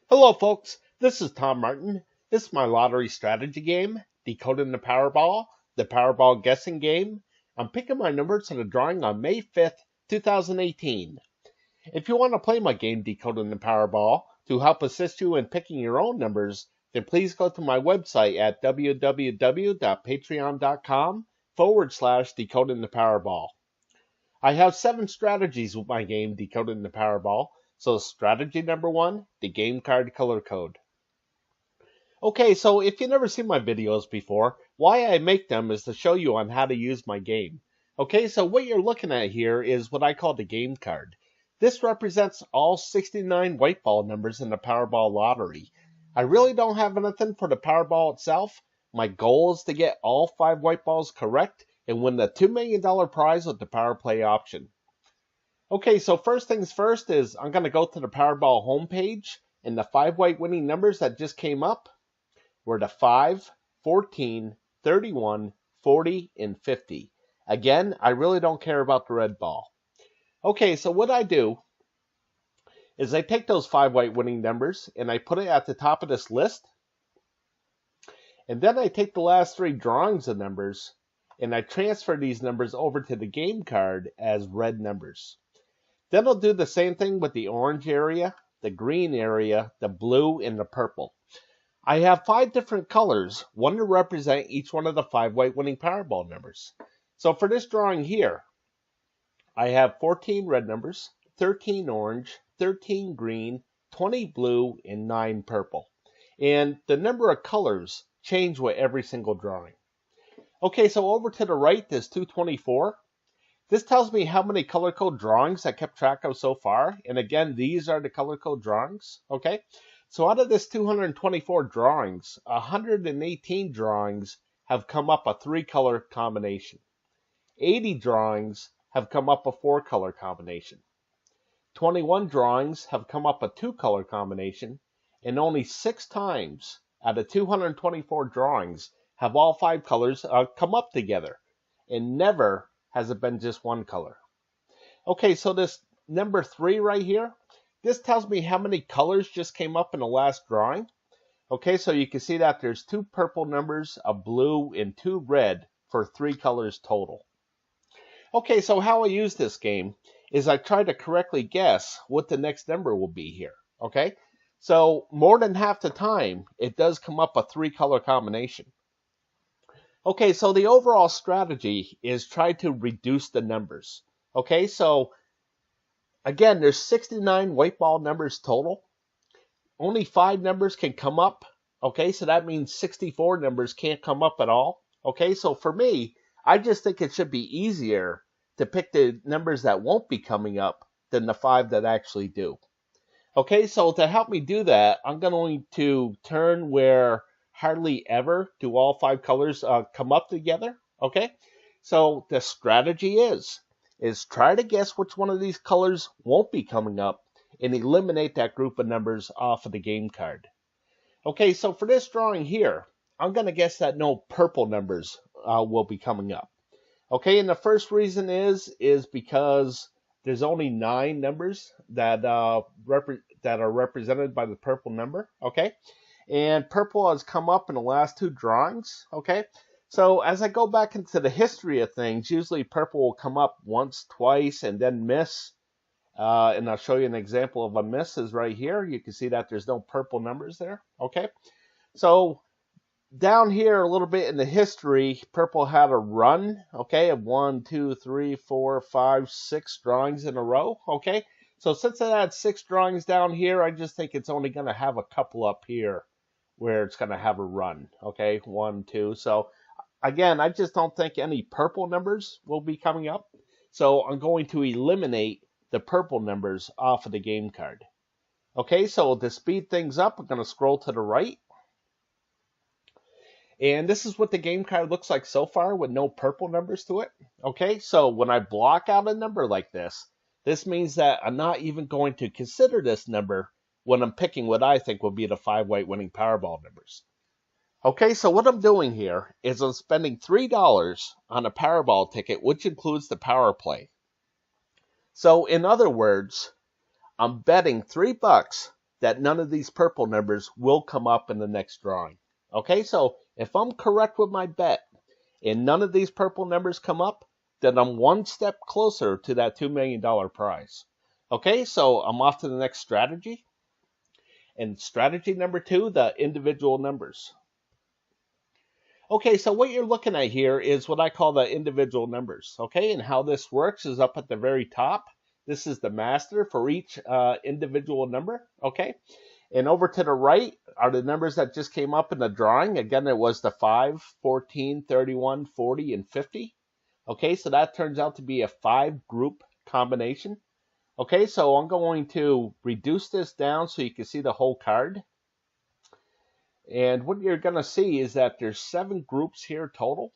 Hello folks, this is Tom Martin. This is my lottery strategy game, Decoding the Powerball guessing game. I'm picking my numbers in a drawing on May 5th, 2018. If you want to play my game, Decoding the Powerball, to help assist you in picking your own numbers, then please go to my website at www.patreon.com/Decoding the Powerball. I have 7 strategies with my game, Decoding the Powerball. So strategy number 1, the game card color code. Okay, so if you've never seen my videos before, why I make them is to show you on how to use my game. Okay, so what you're looking at here is what I call the game card. This represents all 69 white ball numbers in the Powerball lottery. I really don't have anything for the Powerball itself. My goal is to get all 5 white balls correct and win the $2 million prize with the Power Play option. Okay, so first things first is I'm going to go to the Powerball homepage, and the 5 white winning numbers that just came up were the 5, 14, 31, 40, and 50. Again, I really don't care about the red ball. Okay, so what I do is I take those 5 white winning numbers and I put it at the top of this list, and then I take the last 3 drawings of numbers and I transfer these numbers over to the game card as red numbers. Then I'll do the same thing with the orange area, the green area, the blue, and the purple. I have 5 different colors, one to represent each one of the 5 white winning Powerball numbers. So for this drawing here, I have 14 red numbers, 13 orange, 13 green, 20 blue, and 9 purple. And the number of colors change with every single drawing. Okay, so over to the right, there's 224. This tells me how many color code drawings I kept track of so far. And again, these are the color code drawings. Okay. So out of this 224 drawings, 118 drawings have come up a 3-color combination. 80 drawings have come up a 4-color combination. 21 drawings have come up a 2-color combination. And only 6 times out of 224 drawings have all 5 colors come up together. And never has it been just 1 color. Okay, so this number 3 right here, this tells me how many colors just came up in the last drawing. Okay, so you can see that there's 2 purple numbers, a blue, and 2 red for 3 colors total. Okay, so how I use this game is I try to correctly guess what the next number will be here. Okay, so more than half the time, it does come up a 3-color combination. Okay, so the overall strategy is try to reduce the numbers. Okay, so again, there's 69 white ball numbers total. Only 5 numbers can come up. Okay, so that means 64 numbers can't come up at all. Okay, so for me, I just think it should be easier to pick the numbers that won't be coming up than the 5 that actually do. Okay, so to help me do that, I'm going to turn where hardly ever do all 5 colors come up together. Okay, so the strategy is try to guess which one of these colors won't be coming up and eliminate that group of numbers off of the game card. Okay, so for this drawing here, I'm going to guess that no purple numbers will be coming up. Okay, and the first reason is because there's only 9 numbers that are represented by the purple number. Okay. And purple has come up in the last 2 drawings, okay? So as I go back into the history of things, usually purple will come up once, twice, and then miss. And I'll show you an example of a miss is right here. You can see that there's no purple numbers there, okay? So down here a little bit in the history, purple had a run, okay, of 1, 2, 3, 4, 5, 6 drawings in a row, okay? So since it had 6 drawings down here, I just think it's only going to have a couple up here where it's going to have a run, okay, 1, 2. So again, I just don't think any purple numbers will be coming up. So I'm going to eliminate the purple numbers off of the game card. Okay, so to speed things up, I'm going to scroll to the right. And this is what the game card looks like so far with no purple numbers to it. Okay, so when I block out a number like this means that I'm not even going to consider this number when I'm picking what I think will be the 5 white winning Powerball numbers. Okay, so what I'm doing here is I'm spending $3 on a Powerball ticket, which includes the Power Play. So in other words, I'm betting $3 that none of these purple numbers will come up in the next drawing. Okay, so if I'm correct with my bet and none of these purple numbers come up, then I'm one step closer to that $2 million prize. Okay, so I'm off to the next strategy. And strategy number 2, the individual numbers. Okay, so what you're looking at here is what I call the individual numbers. Okay, and how this works is up at the very top. This is the master for each individual number. Okay, and over to the right are the numbers that just came up in the drawing. Again, it was the 5, 14, 31, 40, and 50. Okay, so that turns out to be a 5-group combination. Okay, so I'm going to reduce this down so you can see the whole card. And what you're going to see is that there's 7 groups here total.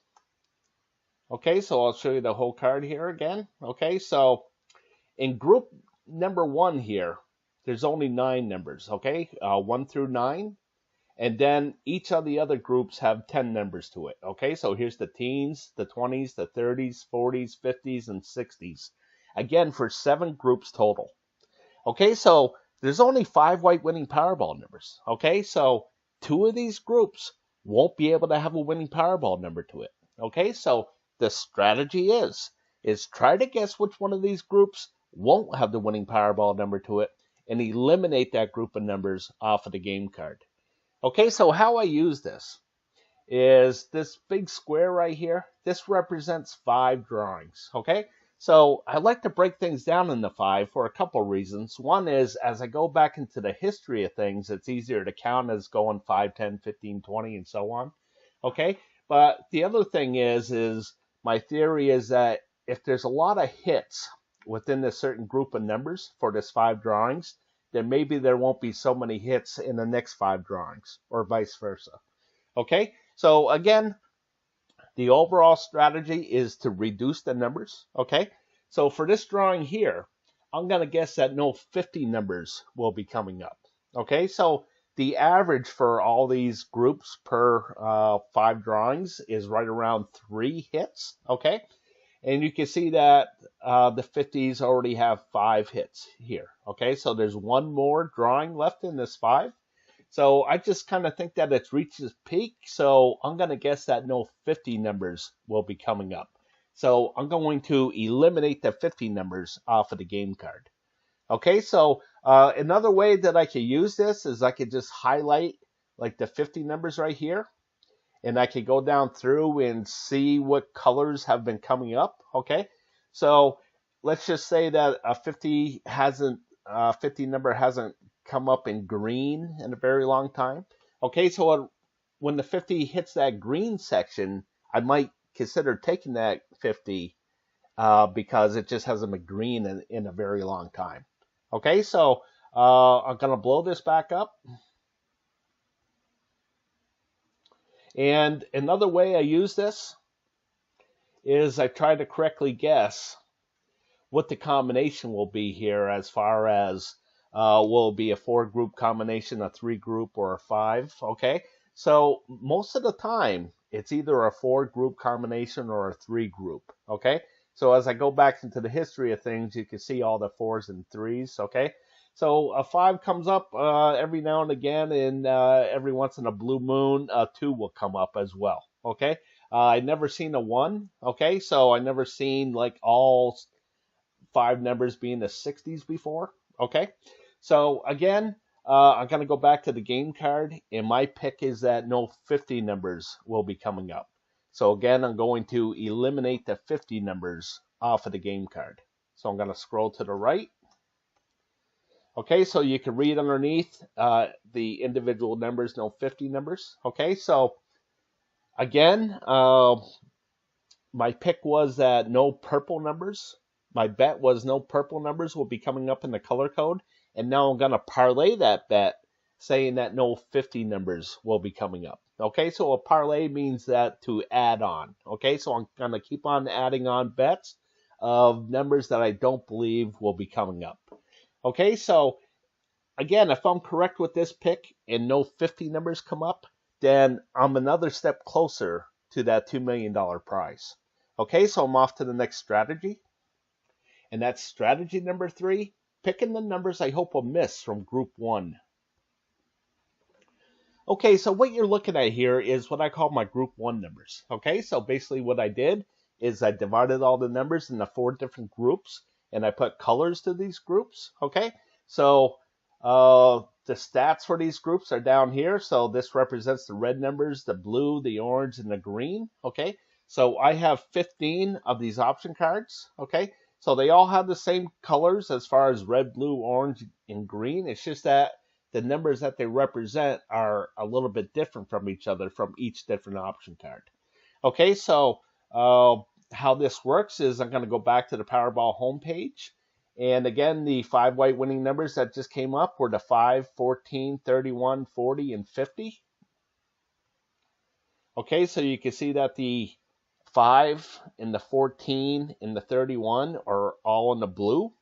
Okay, so I'll show you the whole card here again. Okay, so in group number 1 here, there's only 9 numbers, okay, 1 through 9. And then each of the other groups have 10 numbers to it. Okay, so here's the teens, the 20s, the 30s, 40s, 50s, and 60s. Again, for 7 groups total. Okay, so there's only 5 white winning Powerball numbers. Okay, so 2 of these groups won't be able to have a winning Powerball number to it. Okay, so the strategy is try to guess which one of these groups won't have the winning Powerball number to it and eliminate that group of numbers off of the game card. Okay, so how I use this is this big square right here. This represents 5 drawings. Okay, so I like to break things down into 5 for a couple reasons. One is, as I go back into the history of things, it's easier to count as going 5, 10, 15, 20, and so on. Okay, but the other thing is my theory is that if there's a lot of hits within a certain group of numbers for this 5 drawings, then maybe there won't be so many hits in the next 5 drawings, or vice versa. Okay, so again, the overall strategy is to reduce the numbers. Okay, so for this drawing here, I'm going to guess that no 50 numbers will be coming up. Okay, so the average for all these groups per 5 drawings is right around 3 hits. Okay, and you can see that the 50s already have 5 hits here. Okay, so there's one more drawing left in this 5. So I just kind of think that it's reached its peak. So I'm going to guess that no 50 numbers will be coming up. So I'm going to eliminate the 50 numbers off of the game card. Okay, so another way that I could use this is I could just highlight like the 50 numbers right here. And I could go down through and see what colors have been coming up. Okay, so let's just say that a 50 number hasn't come up in green in a very long time. Okay, so when the 50 hits that green section, I might consider taking that 50 because it just hasn't been green in a very long time. Okay, so I'm going to blow this back up. And another way I use this is I try to correctly guess what the combination will be here as far as will it be a 4-group combination, a 3-group, or a 5, okay? So most of the time, it's either a 4-group combination or a 3-group, okay? So as I go back into the history of things, you can see all the 4s and 3s, okay? So a 5 comes up every now and again, and every once in a blue moon, a 2 will come up as well, okay? I never seen a 1, okay? So I never seen like all 5 numbers being the 60s before, okay? So again, I'm going to go back to the game card, and my pick is that no 50 numbers will be coming up. So again, I'm going to eliminate the 50 numbers off of the game card. So I'm going to scroll to the right. Okay, so you can read underneath the individual numbers, no 50 numbers. Okay, so again, my pick was that no purple numbers. My bet was no purple numbers will be coming up in the color code. And now I'm going to parlay that bet, saying that no 50 numbers will be coming up. Okay, so a parlay means that to add on. Okay, so I'm going to keep on adding on bets of numbers that I don't believe will be coming up. Okay, so again, if I'm correct with this pick and no 50 numbers come up, then I'm another step closer to that $2 million prize. Okay, so I'm off to the next strategy. And that's strategy number 3, picking the numbers I hope will miss from group 1. Okay, so what you're looking at here is what I call my group 1 numbers. Okay, so basically what I did is I divided all the numbers into 4 different groups, and I put colors to these groups. Okay, so the stats for these groups are down here. So this represents the red numbers, the blue, the orange, and the green. Okay, so I have 15 of these option cards. Okay, so they all have the same colors as far as red, blue, orange, and green. It's just that the numbers that they represent are a little bit different from each other from each different option card. Okay, so how this works is I'm going to go back to the Powerball homepage. And again, the 5 white winning numbers that just came up were the 5, 14, 31, 40, and 50. Okay, so you can see that the 5 and the 14 and the 31 are all in the blue.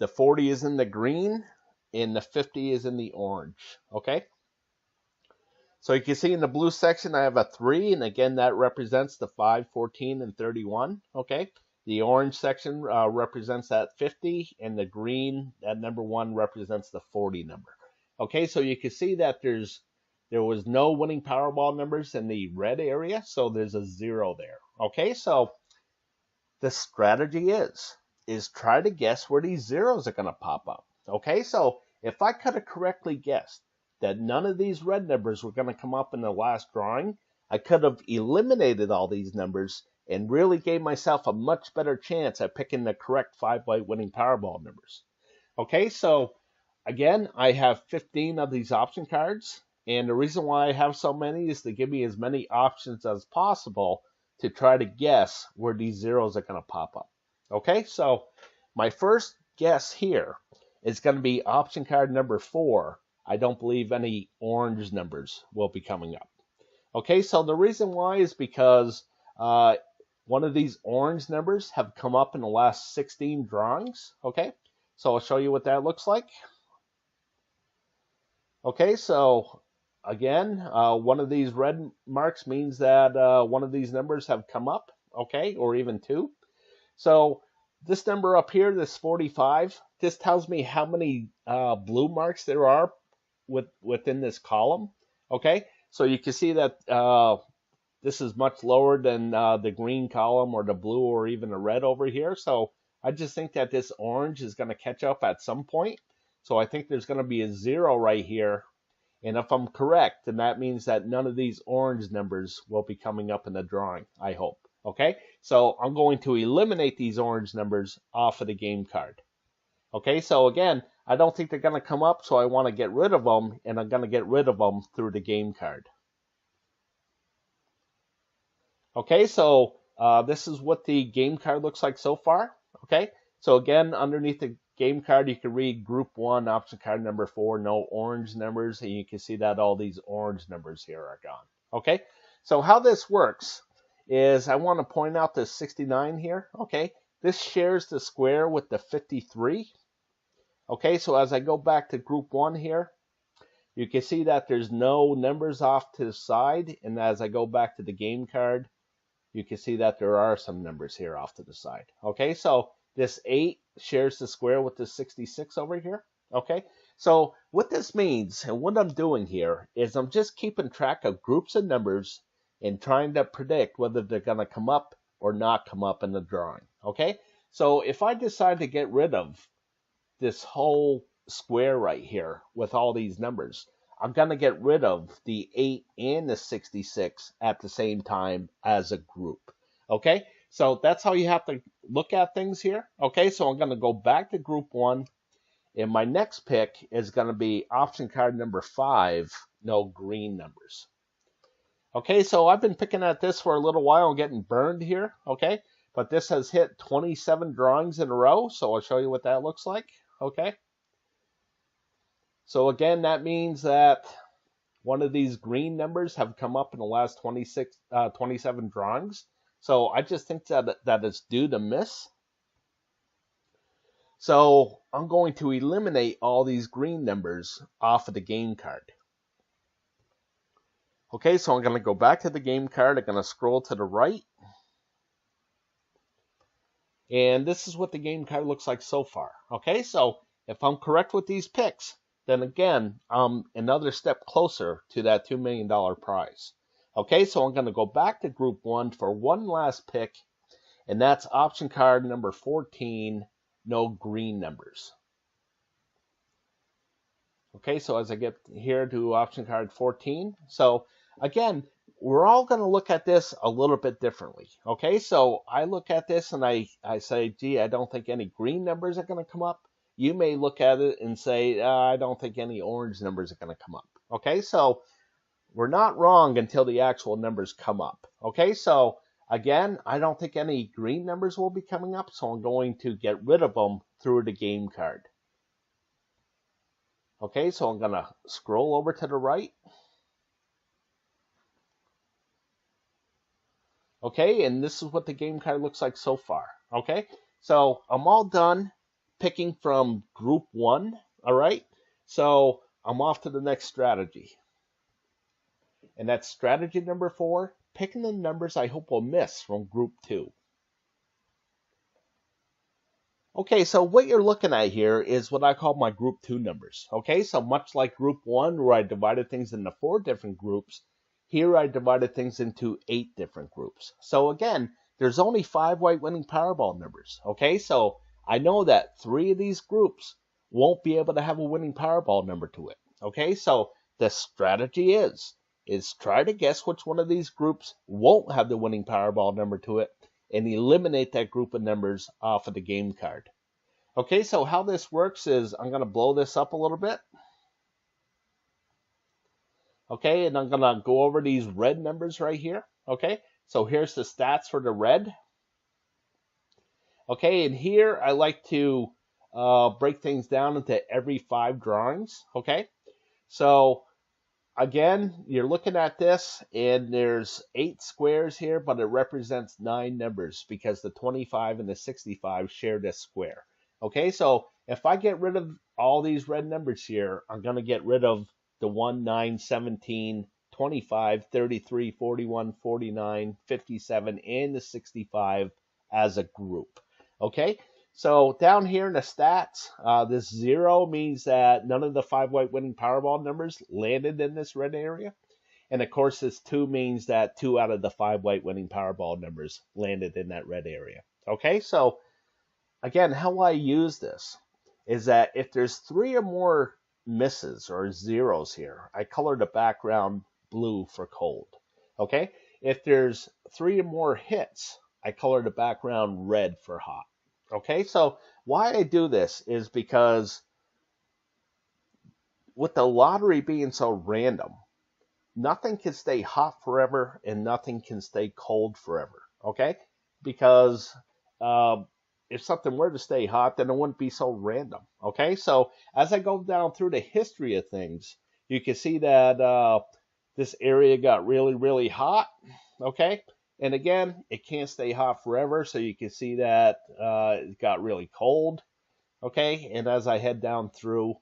The 40 is in the green, and the 50 is in the orange. Okay, so you can see in the blue section I have a 3, and again that represents the 5, 14, and 31. Okay, the orange section represents that 50, and the green, that number 1, represents the 40 number. Okay, so you can see that there was no winning Powerball numbers in the red area, so there's a 0 there. Okay, so the strategy is try to guess where these zeros are going to pop up. Okay, so if I could have correctly guessed that none of these red numbers were going to come up in the last drawing, I could have eliminated all these numbers and really gave myself a much better chance at picking the correct 5 white winning Powerball numbers. Okay, so again, I have 15 of these option cards, and the reason why I have so many is to give me as many options as possible to try to guess where these zeros are going to pop up. Okay, so my first guess here is going to be option card number 4. I don't believe any orange numbers will be coming up. Okay, so the reason why is because one of these orange numbers have come up in the last 16 drawings. Okay, so I'll show you what that looks like. Okay, so again, one of these red marks means that one of these numbers have come up, okay, or even 2. So this number up here, this 45, this tells me how many blue marks there are within this column, okay? So you can see that this is much lower than the green column or the blue or even the red over here. So I just think that this orange is going to catch up at some point. So I think there's going to be a 0 right here. And if I'm correct, then that means that none of these orange numbers will be coming up in the drawing, I hope. Okay, so I'm going to eliminate these orange numbers off of the game card. Okay, so again, I don't think they're going to come up, so I want to get rid of them, and I'm going to get rid of them through the game card. Okay, so this is what the game card looks like so far. Okay, so again, underneath the game card, you can read Group 1, option card number 4, no orange numbers, and you can see that all these orange numbers here are gone. Okay, so how this works is I want to point out the 69 here. Okay, this shares the square with the 53. Okay, so as I go back to Group 1 here, you can see that there's no numbers off to the side, and as I go back to the game card, you can see that there are some numbers here off to the side. Okay, so this 8 shares the square with the 66 over here. Okay, so what this means and what I'm doing here is I'm just keeping track of groups of numbers and trying to predict whether they're going to come up or not come up in the drawing. Okay, so if I decide to get rid of this whole square right here with all these numbers, I'm going to get rid of the 8 and the 66 at the same time as a group. Okay, so that's how you have to look at things here. Okay, so I'm going to go back to Group 1, and my next pick is going to be option card number 5, no green numbers. Okay, so I've been picking at this for a little while and getting burned here, okay? But this has hit 27 drawings in a row, so I'll show you what that looks like, okay? So again, that means that one of these green numbers have come up in the last 27 drawings. So I just think that it's due to miss. So I'm going to eliminate all these green numbers off of the game card. Okay, so I'm going to go back to the game card. I'm going to scroll to the right. And this is what the game card looks like so far. Okay, so if I'm correct with these picks, then again, I'm another step closer to that $2 million prize. Okay, so I'm going to go back to Group 1 for one last pick, and that's option card number 14, no green numbers. Okay, so as I get here to option card 14, so again, we're all going to look at this a little bit differently. Okay, so I look at this and I say, gee, I don't think any green numbers are going to come up. You may look at it and say, I don't think any orange numbers are going to come up. Okay, so we're not wrong until the actual numbers come up. Okay, so again, I don't think any green numbers will be coming up, so I'm going to get rid of them through the game card. Okay, so I'm going to scroll over to the right. Okay, and this is what the game card looks like so far. Okay, so I'm all done picking from Group 1. All right, so I'm off to the next strategy. And that's strategy number 4, picking the numbers I hope will miss from Group 2. Okay, so what you're looking at here is what I call my Group 2 numbers. Okay, so much like Group 1, where I divided things into 4 different groups, here I divided things into 8 different groups. So again, there's only 5 white winning Powerball numbers. Okay, so I know that 3 of these groups won't be able to have a winning Powerball number to it. Okay, so the strategy is try to guess which one of these groups won't have the winning Powerball number to it and eliminate that group of numbers off of the game card. Okay, so how this works is I'm going to blow this up a little bit. Okay, and I'm going to go over these red numbers right here. Okay, so here's the stats for the red. Okay, and here I like to break things down into every 5 drawings. Okay, so again, you're looking at this, and there's 8 squares here, but it represents 9 numbers because the 25 and the 65 share this square. Okay, so if I get rid of all these red numbers here, I'm going to get rid of the 1, 9, 17, 25, 33, 41, 49, 57, and the 65 as a group. Okay, so down here in the stats, this 0 means that none of the 5 white winning Powerball numbers landed in this red area. And of course, this 2 means that 2 out of the 5 white winning Powerball numbers landed in that red area. Okay, so again, how I use this is that if there's 3 or more misses or zeros here, I color the background blue for cold. Okay, if there's 3 or more hits, I color the background red for hot. Okay, so why I do this is because with the lottery being so random, nothing can stay hot forever and nothing can stay cold forever. Okay, because if something were to stay hot, then it wouldn't be so random. Okay, so as I go down through the history of things, you can see that this area got really, really hot. Okay, and again, it can't stay hot forever, so you can see that it got really cold. Okay, and as I head down through,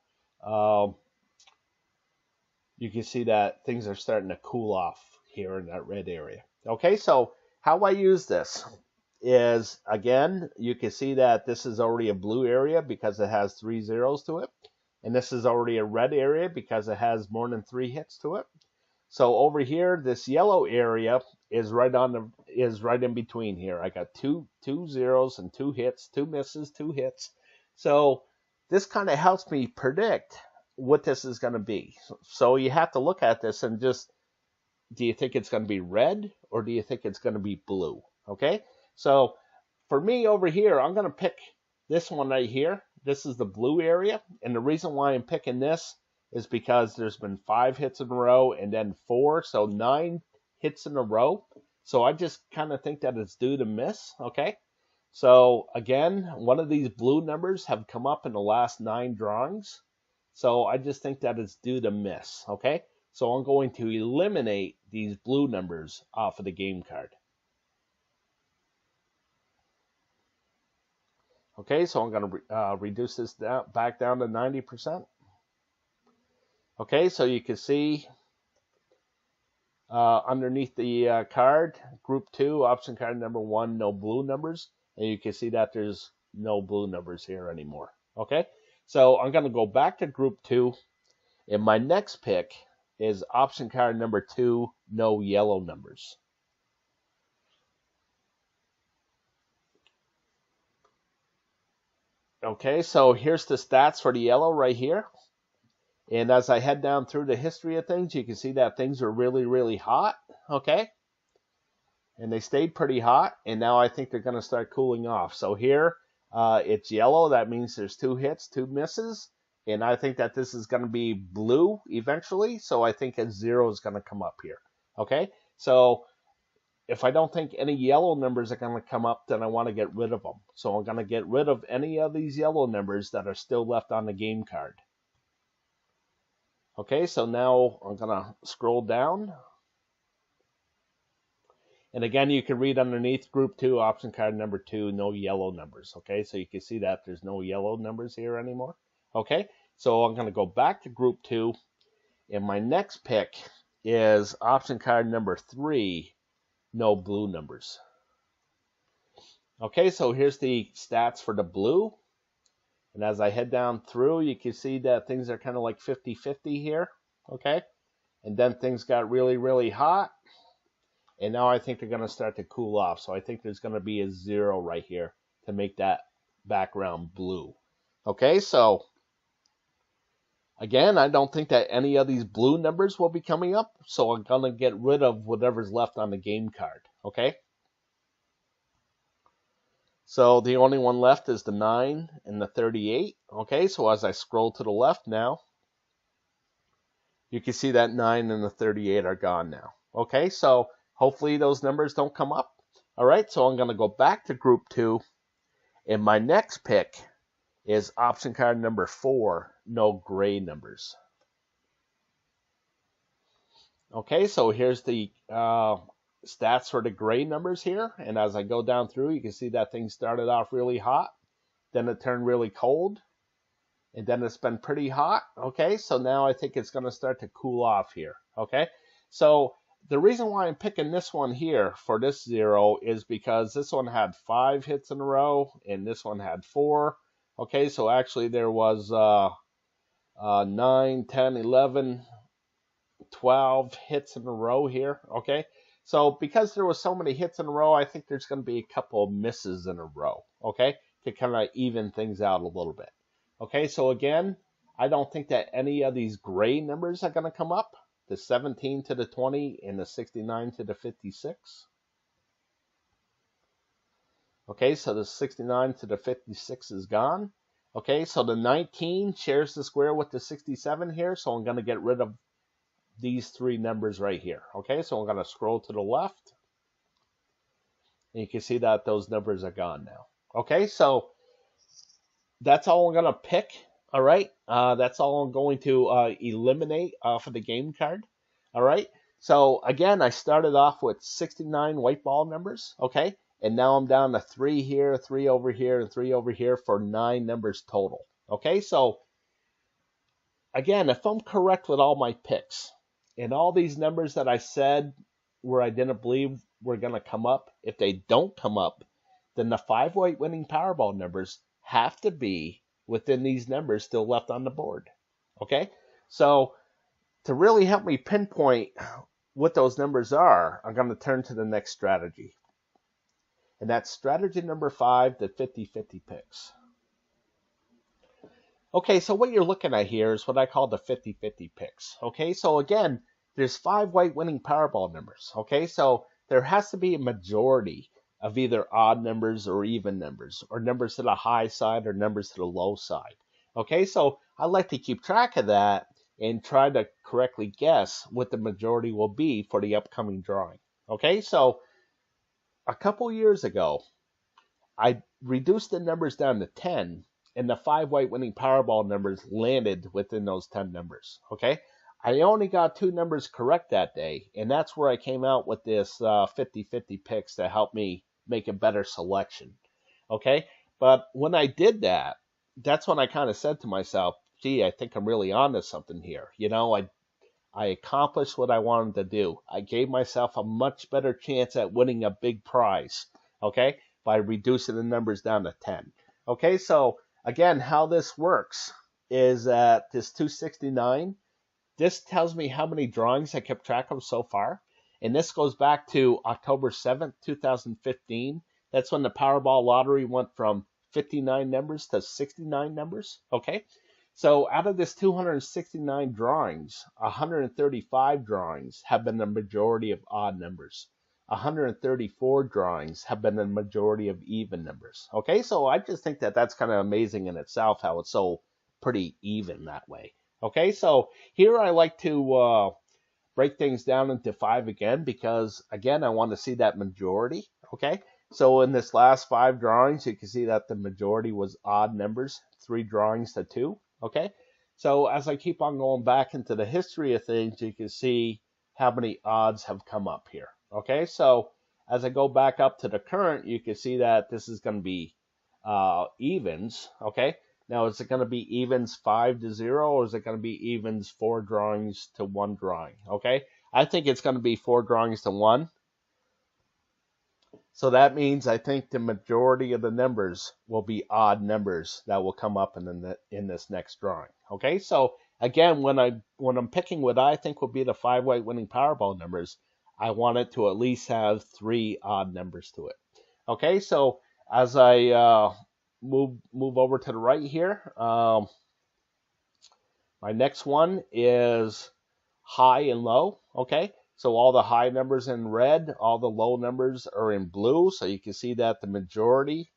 you can see that things are starting to cool off here in that red area. Okay, so how I use this is, again, you can see that this is already a blue area because it has 3 zeros to it. And this is already a red area because it has more than 3 hits to it. So over here, this yellow area is right in between here. I got two zeros and 2 hits, 2 misses, 2 hits. So this kind of helps me predict what this is going to be. So you have to look at this and just, do you think it's going to be red or do you think it's going to be blue? Okay, so for me over here, I'm going to pick this one right here. This is the blue area, and the reason why I'm picking this is because there's been 5 hits in a row and then 4, so 9 hits in a row. So I just kind of think that it's due to miss. Okay, so again, one of these blue numbers have come up in the last 9 drawings, so I just think that it's due to miss. Okay, so I'm going to eliminate these blue numbers off of the game card. Okay, so I'm going to reduce this back down to 90%. Okay, so you can see underneath the card, Group 2, option card number 1, no blue numbers. And you can see that there's no blue numbers here anymore. Okay, so I'm going to go back to Group 2. And my next pick is option card number 2, no yellow numbers. Okay, so here's the stats for the yellow right here. And as I head down through the history of things, you can see that things are really, really hot. Okay. And they stayed pretty hot. And now I think they're going to start cooling off. So here it's yellow. That means there's 2 hits, 2 misses. And I think that this is going to be blue eventually. So I think a 0 is going to come up here. Okay. So if I don't think any yellow numbers are going to come up, then I want to get rid of them. So I'm going to get rid of any of these yellow numbers that are still left on the game card. Okay, so now I'm going to scroll down. And again, you can read underneath Group 2, option card number 2, no yellow numbers. Okay, so you can see that there's no yellow numbers here anymore. Okay, so I'm going to go back to Group 2. And my next pick is option card number 3, no blue numbers. Okay, so here's the stats for the blue. And as I head down through, you can see that things are kind of like 50-50 here, okay? And then things got really, really hot. And now I think they're going to start to cool off. So I think there's going to be a 0 right here to make that background blue. Okay, so again, I don't think that any of these blue numbers will be coming up. So I'm going to get rid of whatever's left on the game card, okay? So the only one left is the 9 and the 38. Okay, so as I scroll to the left now, you can see that 9 and the 38 are gone now. Okay, so hopefully those numbers don't come up. All right, so I'm going to go back to Group 2. And my next pick is option card number 4, no gray numbers. Okay, so here's the stats for the gray numbers here. And as I go down through, you can see that things started off really hot. Then it turned really cold. And then it's been pretty hot. Okay, so now I think it's going to start to cool off here. Okay, so the reason why I'm picking this one here for this 0 is because this one had 5 hits in a row. And this one had 4. Okay, so actually there was 9, 10, 11, 12 hits in a row here. Okay. So because there was so many hits in a row, I think there's going to be a couple of misses in a row, okay, to kind of even things out a little bit. Okay, so again, I don't think that any of these gray numbers are going to come up, the 17 to the 20 and the 69 to the 56. Okay, so the 69 to the 56 is gone. Okay, so the 19 shares the square with the 67 here, so I'm going to get rid of these 3 numbers right here. Okay, so I'm going to scroll to the left. And you can see that those numbers are gone now. Okay, so that's all I'm going to pick. All right, that's all I'm going to eliminate off of the game card. All right, so again, I started off with 69 white ball numbers. Okay, and now I'm down to 3 here, 3 over here, and 3 over here for 9 numbers total. Okay, so again, if I'm correct with all my picks, and all these numbers that I said where I didn't believe were going to come up, if they don't come up, then the 5 white winning Powerball numbers have to be within these numbers still left on the board. Okay? So to really help me pinpoint what those numbers are, I'm going to turn to the next strategy. And that's strategy number 5, the 50-50 picks. Okay, so what you're looking at here is what I call the 50-50 picks. Okay, so again, there's 5 white winning Powerball numbers. Okay, so there has to be a majority of either odd numbers or even numbers, or numbers to the high side or numbers to the low side. Okay, so I like to keep track of that and try to correctly guess what the majority will be for the upcoming drawing. Okay, so a couple years ago, I reduced the numbers down to 10, and the 5 white winning Powerball numbers landed within those 10 numbers. Okay, I only got 2 numbers correct that day, and that's where I came out with this 50-50 picks to help me make a better selection. Okay, but when I did that, that's when I kind of said to myself, gee, I think I'm really onto something here. You know, I accomplished what I wanted to do. I gave myself a much better chance at winning a big prize, okay, by reducing the numbers down to 10. Okay, so again, how this works is that this 269 this tells me how many drawings I kept track of so far. And this goes back to October 7th, 2015. That's when the Powerball lottery went from 59 numbers to 69 numbers. Okay. So out of this 269 drawings, 135 drawings have been the majority of odd numbers. 134 drawings have been the majority of even numbers. Okay, so I just think that that's kind of amazing in itself how it's so pretty even that way. Okay, so here I like to break things down into 5 again because, again, I want to see that majority. Okay, so in this last 5 drawings, you can see that the majority was odd numbers, 3 drawings to 2. Okay, so as I keep on going back into the history of things, you can see how many odds have come up here. Okay, so as I go back up to the current, you can see that this is going to be evens. Okay, now is it going to be evens 5 to 0, or is it going to be evens 4 drawings to 1 drawing? Okay, I think it's going to be 4 drawings to 1. So that means I think the majority of the numbers will be odd numbers that will come up in this next drawing. Okay, so again, when I'm picking what I think will be the 5 white winning Powerball numbers, I want it to at least have 3 odd numbers to it. Okay, so as I move over to the right here, my next one is high and low. Okay, so all the high numbers in red, all the low numbers are in blue. So you can see that the majority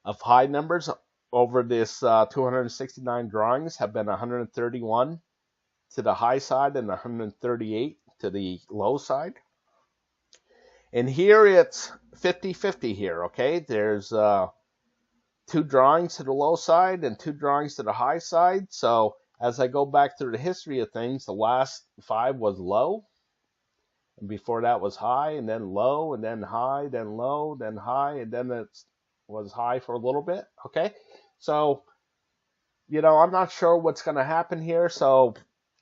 of high numbers over this 269 drawings have been 131 to the high side and 138 to the low side. And here it's 50-50 here, okay? There's 2 drawings to the low side and 2 drawings to the high side. So as I go back through the history of things, the last 5 was low. And before that was high, and then low, and then high, then low, then high, and then it was high for a little bit, okay? So, I'm not sure what's going to happen here. So,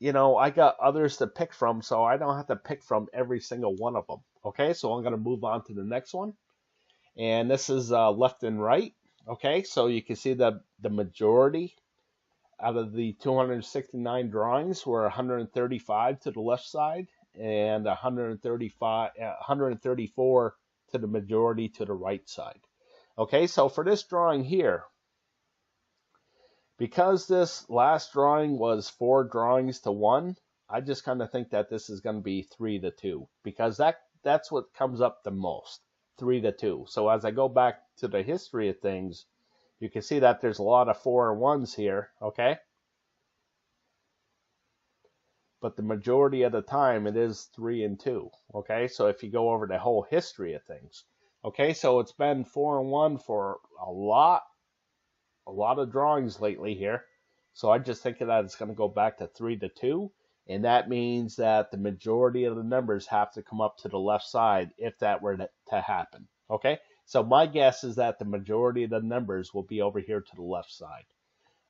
I got others to pick from, so I don't have to pick from every single one of them. Okay, so I'm going to move on to the next one. And this is left and right. Okay, so you can see that the majority out of the 269 drawings were 135 to the left side and 134 to the majority to the right side. Okay, so for this drawing here, because this last drawing was 4 drawings to 1, I just kind of think that this is going to be 3 to 2 because that's what comes up the most, 3 to 2. So as I go back to the history of things, you can see that there's a lot of 4 and 1s here, okay? But the majority of the time it is 3 and 2, okay? So if you go over the whole history of things, okay? So it's been 4 and 1 for a lot of drawings lately here. So I just think that it's going to go back to 3 to 2. And that means that the majority of the numbers have to come up to the left side if that were to happen. Okay? So my guess is that the majority of the numbers will be over here to the left side.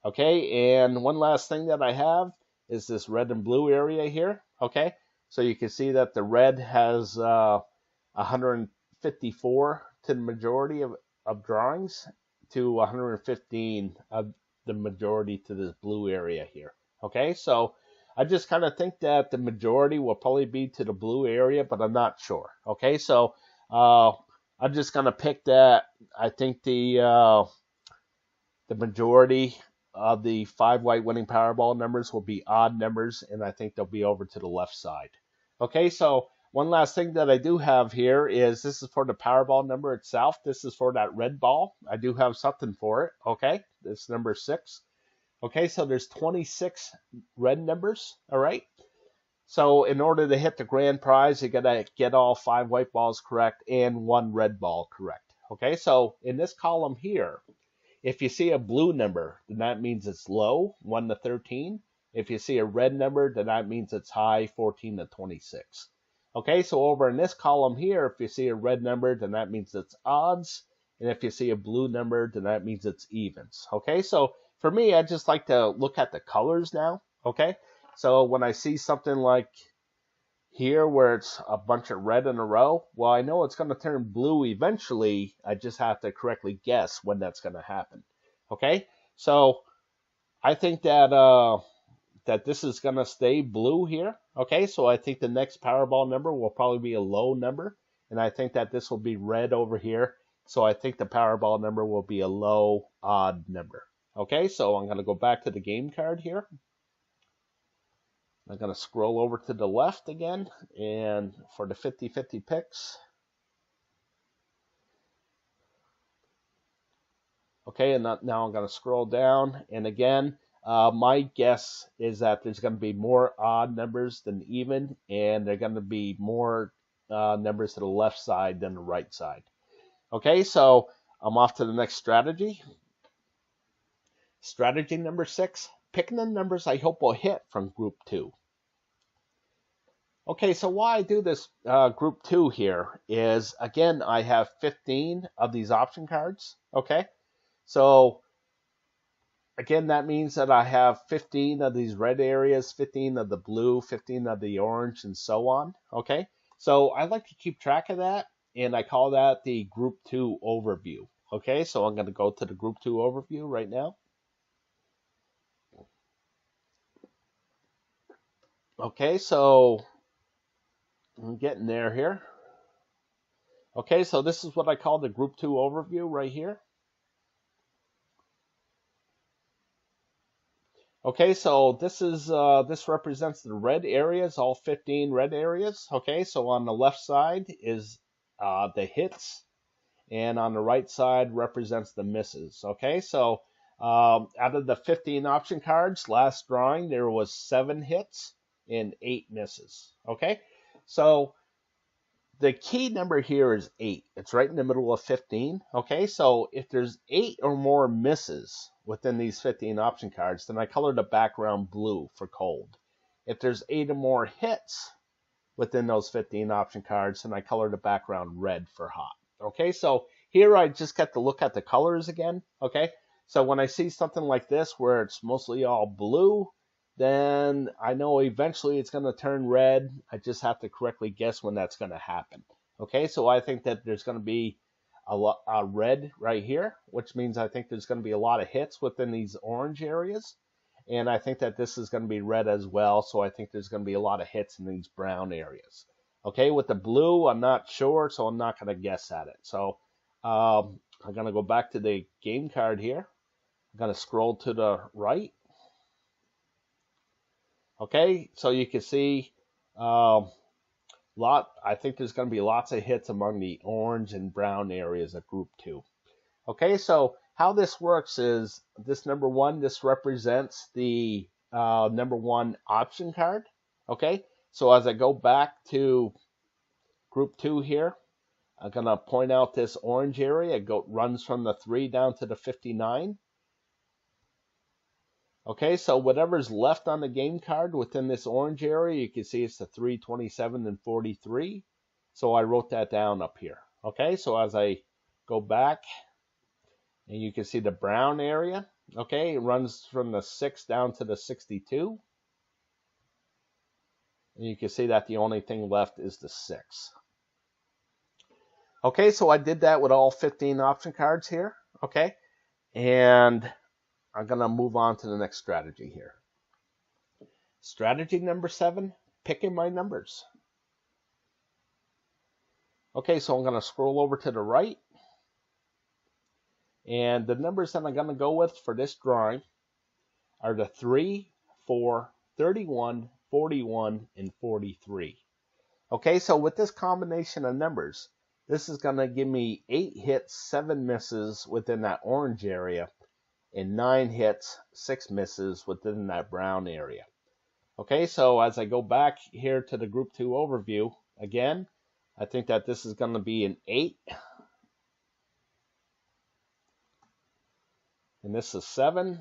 Okay? And one last thing that I have is this red and blue area here. Okay? So you can see that the red has 154 to the majority of drawings, to 115 of the majority to this blue area here. Okay, so I just kind of think that the majority will probably be to the blue area, but I'm not sure. Okay, so I'm just gonna pick that. I think the majority of the 5 white winning Powerball numbers will be odd numbers, and I think they'll be over to the left side. Okay, so one last thing that I do have here is this is for the Powerball number itself. This is for that red ball. I do have something for it. Okay, this number 6. Okay, so there's 26 red numbers. All right. So in order to hit the grand prize, you gotta get all 5 white balls correct and 1 red ball correct. Okay, so in this column here, if you see a blue number, then that means it's low, 1 to 13. If you see a red number, then that means it's high, 14 to 26. Okay, so over in this column here, if you see a red number, then that means it's odds. And if you see a blue number, then that means it's evens. Okay, so for me, I just like to look at the colors now. Okay, so when I see something like here where it's a bunch of red in a row, well, I know it's going to turn blue eventually. I just have to correctly guess when that's going to happen. Okay, so I think that that this is going to stay blue here. Okay, so I think the next Powerball number will probably be a low number, and I think that this will be red over here. So I think the Powerball number will be a low odd number. Okay, so I'm going to go back to the game card here. I'm going to scroll over to the left again, and for the 50-50 picks. Okay, and now I'm going to scroll down, and again, my guess is that there's going to be more odd numbers than even, and they're going to be more numbers to the left side than the right side. Okay, so I'm off to the next strategy. Strategy number 6, picking the numbers I hope will hit from group 2. Okay, so why I do this group 2 here is, again, I have 15 of these option cards. Okay, so again, that means that I have 15 of these red areas, 15 of the blue, 15 of the orange, and so on. Okay, so I like to keep track of that, and I call that the group 2 overview. Okay, so I'm going to go to the group 2 overview right now. Okay, so I'm getting there here. Okay, so this is what I call the group 2 overview right here. Okay, so this is this represents the red areas, all 15 red areas. Okay, so on the left side is the hits, and on the right side represents the misses. Okay, so out of the 15 option cards, last drawing there was 7 hits and 8 misses. Okay, so the key number here is 8. It's right in the middle of 15. Okay, so if there's 8 or more misses within these 15 option cards, then I color the background blue for cold. If there's 8 or more hits within those 15 option cards, then I color the background red for hot. Okay, so here I just get to look at the colors again. Okay, so when I see something like this where it's mostly all blue, then I know eventually it's going to turn red. I just have to correctly guess when that's going to happen. Okay, so I think that there's going to be a red right here, which means I think there's going to be a lot of hits within these orange areas. And I think that this is going to be red as well, so I think there's going to be a lot of hits in these brown areas. Okay, with the blue, I'm not sure, so I'm not going to guess at it. So I'm going to go back to the game card here. I'm going to scroll to the right. Okay, so you can see I think there's going to be lots of hits among the orange and brown areas of group 2. Okay, so how this works is this number 1, this represents the number 1 option card. Okay, so as I go back to group 2 here, I'm going to point out this orange area. It runs from the 3 down to the 59. Okay, so whatever's left on the game card within this orange area, you can see it's the 3, 27, and 43. So I wrote that down up here. Okay, so as I go back, and you can see the brown area. Okay, it runs from the 6 down to the 62. And you can see that the only thing left is the 6. Okay, so I did that with all 15 option cards here. Okay, and I'm going to move on to the next strategy here. Strategy number 7, picking my numbers. Okay, so I'm going to scroll over to the right. And the numbers that I'm going to go with for this drawing are the 3, 4, 31, 41, and 43. Okay, so with this combination of numbers, this is going to give me 8 hits, 7 misses within that orange area, and 9 hits, 6 misses within that brown area. Okay, so as I go back here to the group 2 overview, again, I think that this is going to be an 8. And this is 7.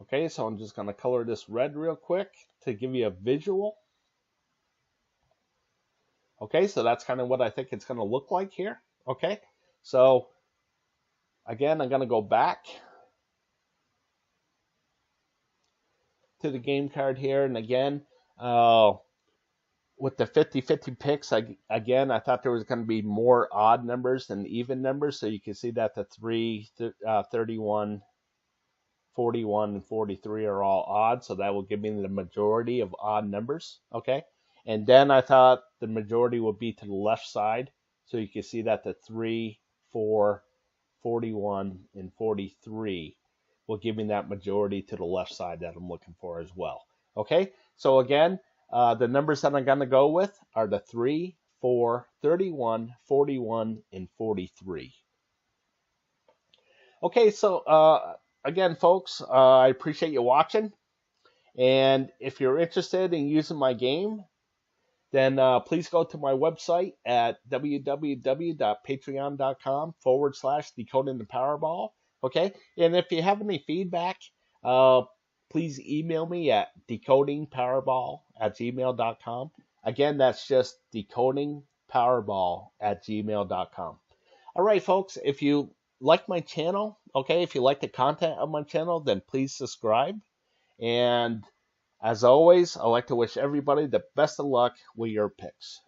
Okay, so I'm just going to color this red real quick to give you a visual. Okay, so that's kind of what I think it's going to look like here. Okay, so again, I'm going to go back to the game card here. And again, with the 50-50 picks, again, I thought there was going to be more odd numbers than even numbers. So you can see that the 3, 31, 41, and 43 are all odd, so that will give me the majority of odd numbers, okay? And then I thought the majority would be to the left side, so you can see that the 3, 4, 41, and 43 will give me that majority to the left side that I'm looking for as well, okay? So again, the numbers that I'm going to go with are the 3, 4, 31, 41, and 43. Okay, so again, folks, I appreciate you watching. And if you're interested in using my game, then please go to my website at www.patreon.com/decoding the Powerball. Okay, and if you have any feedback, please email me at decodingpowerball@gmail.com. Again, that's just decodingpowerball@gmail.com. All right, folks, if you like my channel, okay, if you like the content of my channel, then please subscribe. And as always, I like to wish everybody the best of luck with your picks.